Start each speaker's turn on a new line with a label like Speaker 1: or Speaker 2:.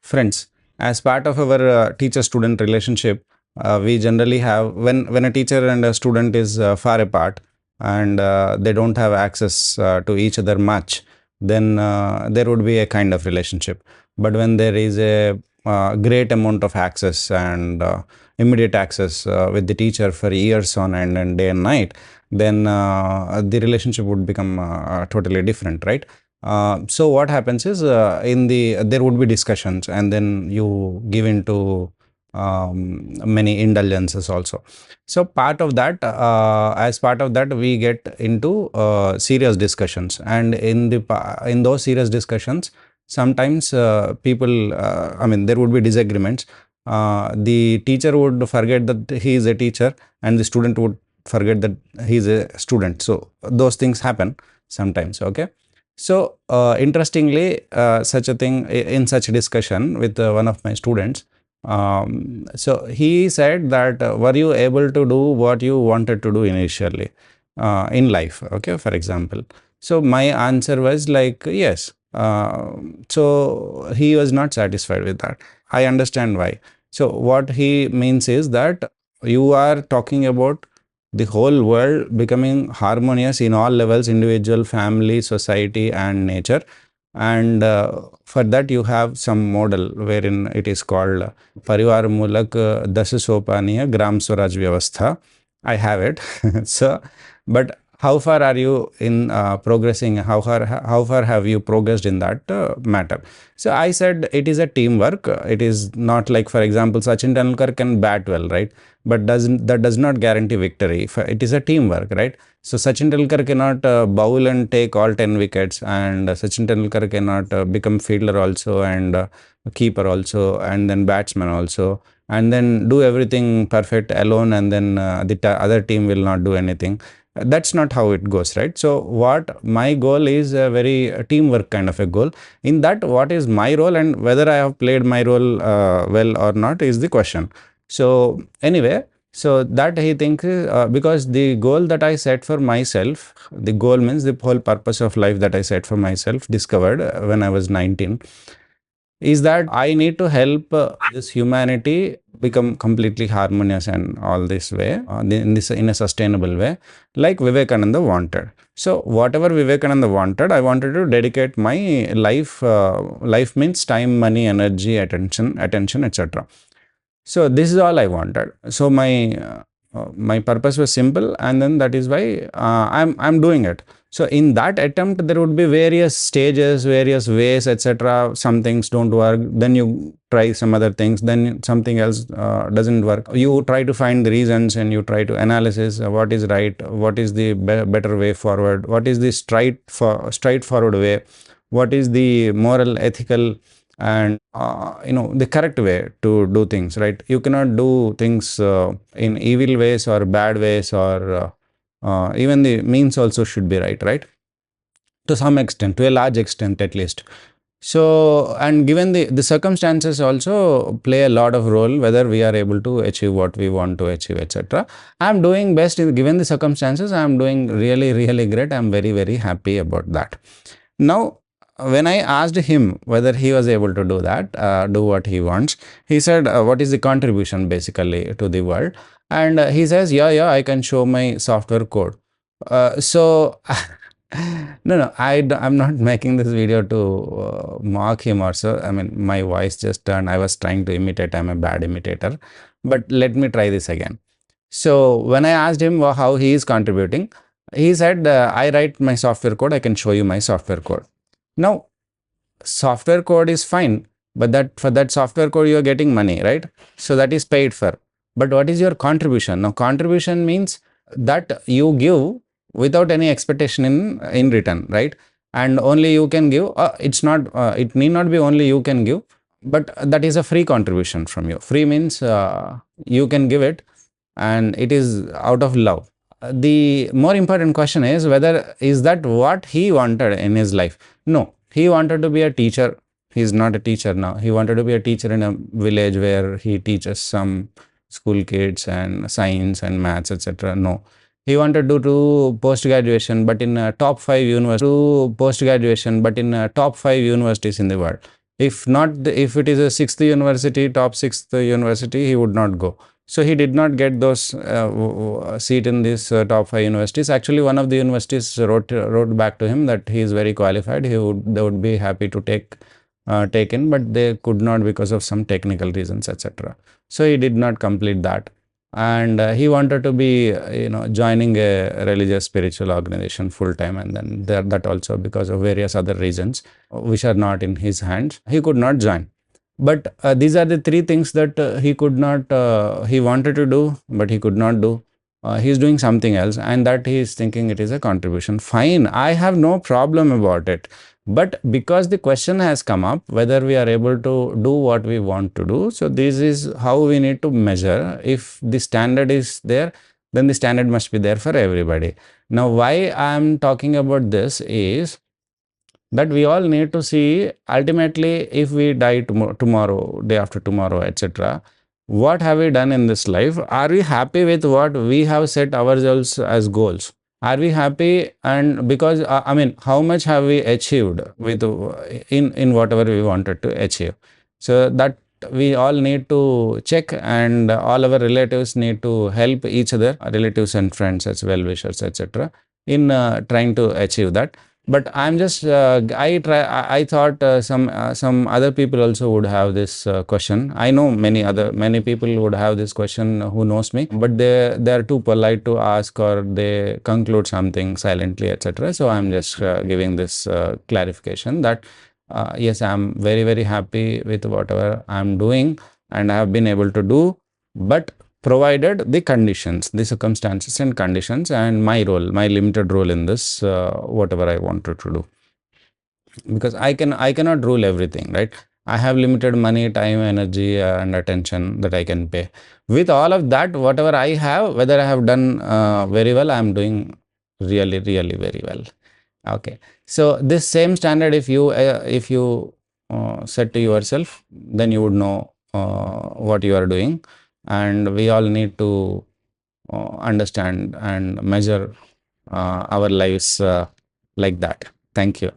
Speaker 1: Friends, as part of our teacher-student relationship, we generally have when a teacher and a student is far apart and they don't have access to each other much, then there would be a kind of relationship. But when there is a great amount of access and immediate access with the teacher for years on end and day and night, then the relationship would become totally different, right? So what happens is there would be discussions, and then you give into many indulgences also. So as part of that, we get into serious discussions, and in those serious discussions, sometimes people, I mean, there would be disagreements. The teacher would forget that he is a teacher, and the student would forget that he is a student. So those things happen sometimes. Okay. So, interestingly, such a thing in such a discussion with one of my students. So he said that, were you able to do what you wanted to do initially in life? Okay, for example. So my answer was like, yes. So he was not satisfied with that. I understand why. So what he means is that you are talking about the whole world becoming harmonious in all levels: individual, family, society, and nature. And for that, you have some model wherein it is called Parivar Mulak Dasa Sopaniya Gram Swaraj Vyavastha. I have it. So, but how far are you in progressing? How far have you progressed in that matter? So I said it is a teamwork. It is not like, for example, Sachin Tendulkar can bat well, right? But does not guarantee victory. It is a teamwork, right? So Sachin Tendulkar cannot bowl and take all 10 wickets, and Sachin Tendulkar cannot become fielder also, and keeper also, and then batsman also, and then do everything perfect alone, and then the other team will not do anything. That's not how it goes, right? So what my goal is a very teamwork kind of a goal. In that, what is my role and whether I have played my role well or not is the question. So anyway, so that he thinks, because the goal that I set for myself, the goal means the whole purpose of life that I set for myself, discovered when I was 19, is that I need to help this humanity become completely harmonious and all this way, in a sustainable way, like Vivekananda wanted. So whatever Vivekananda wanted, I wanted to dedicate my life. Life means time, money, energy, attention, etc. So this is all I wanted. So my purpose was simple, and then that is why I'm doing it. So in that attempt, there would be various stages, various ways, etc. Some things don't work, then you try some other things, then something else doesn't work. You try to find the reasons, and you try to analysis what is right, what is the better way forward, what is the straightforward way, what is the moral, ethical, and the correct way to do things, right? You cannot do things in evil ways or bad ways, or even the means also should be right, to some extent, to a large extent at least. So, and given the circumstances also play a lot of role whether we are able to achieve what we want to achieve, etc. I'm doing best given the circumstances. I'm doing really, really great. I'm very, very happy about that. Now, when I asked him whether he was able to do that, do what he wants, he said, what is the contribution basically to the world? And he says, yeah, I can show my software code. So, no, I'm not making this video to mock him or so. I mean, my voice just turned. I was trying to imitate. I'm a bad imitator. But let me try this again. So, when I asked him how he is contributing, he said, I write my software code. I can show you my software code. Now, software code is fine, but that for that software code you are getting money, right? So that is paid for. But what is your contribution? Now, contribution means that you give without any expectation in return, right? And only you can give. It need not be only you can give, but that is a free contribution from you. Free means you can give it, and it is out of love. The more important question is whether is that what he wanted in his life. No, he wanted to be a teacher. He's not a teacher now. He wanted to be a teacher in a village where he teaches some school kids and science and maths, etc. No, he wanted to do post graduation, but in top 5 universities in top 5 universities in the world. If not, if it is a sixth university, top sixth university, he would not go. So he did not get those seat in these top five universities. Actually, one of the universities wrote back to him that he is very qualified. They would be happy to take in, but they could not because of some technical reasons, etc. So he did not complete that, and he wanted to be joining a religious spiritual organization full time, and then that also because of various other reasons which are not in his hands, he could not join. But these are the three things that he wanted to do, but he could not do. He's doing something else, and that he is thinking it is a contribution. Fine, I have no problem about it. But because the question has come up whether we are able to do what we want to do, so this is how we need to measure. If the standard is there, then the standard must be there for everybody. Now, why I am talking about this is that we all need to see ultimately if we die tomorrow, day after tomorrow, etc. What have we done in this life? Are we happy with what we have set ourselves as goals? Are we happy? And because I mean, how much have we achieved with in whatever we wanted to achieve? So that we all need to check, and all our relatives need to help each other, relatives and friends as well wishers, etc., in trying to achieve that. But I'm just I thought some other people also would have this question. I know many people would have this question who knows me, but they're too polite to ask, or they conclude something silently, etc. So I'm just giving this clarification that yes, I'm very happy with whatever I'm doing and I have been able to do, but provided the conditions, the circumstances and conditions, and my role, my limited role in this, whatever I wanted to do. Because I cannot rule everything, right? I have limited money, time, energy, and attention that I can pay. With all of that, whatever I have, whether I have done very well, I am doing really very well. Okay. So this same standard, if you set to yourself, then you would know what you are doing, and we all need to understand and measure our lives like that. Thank you.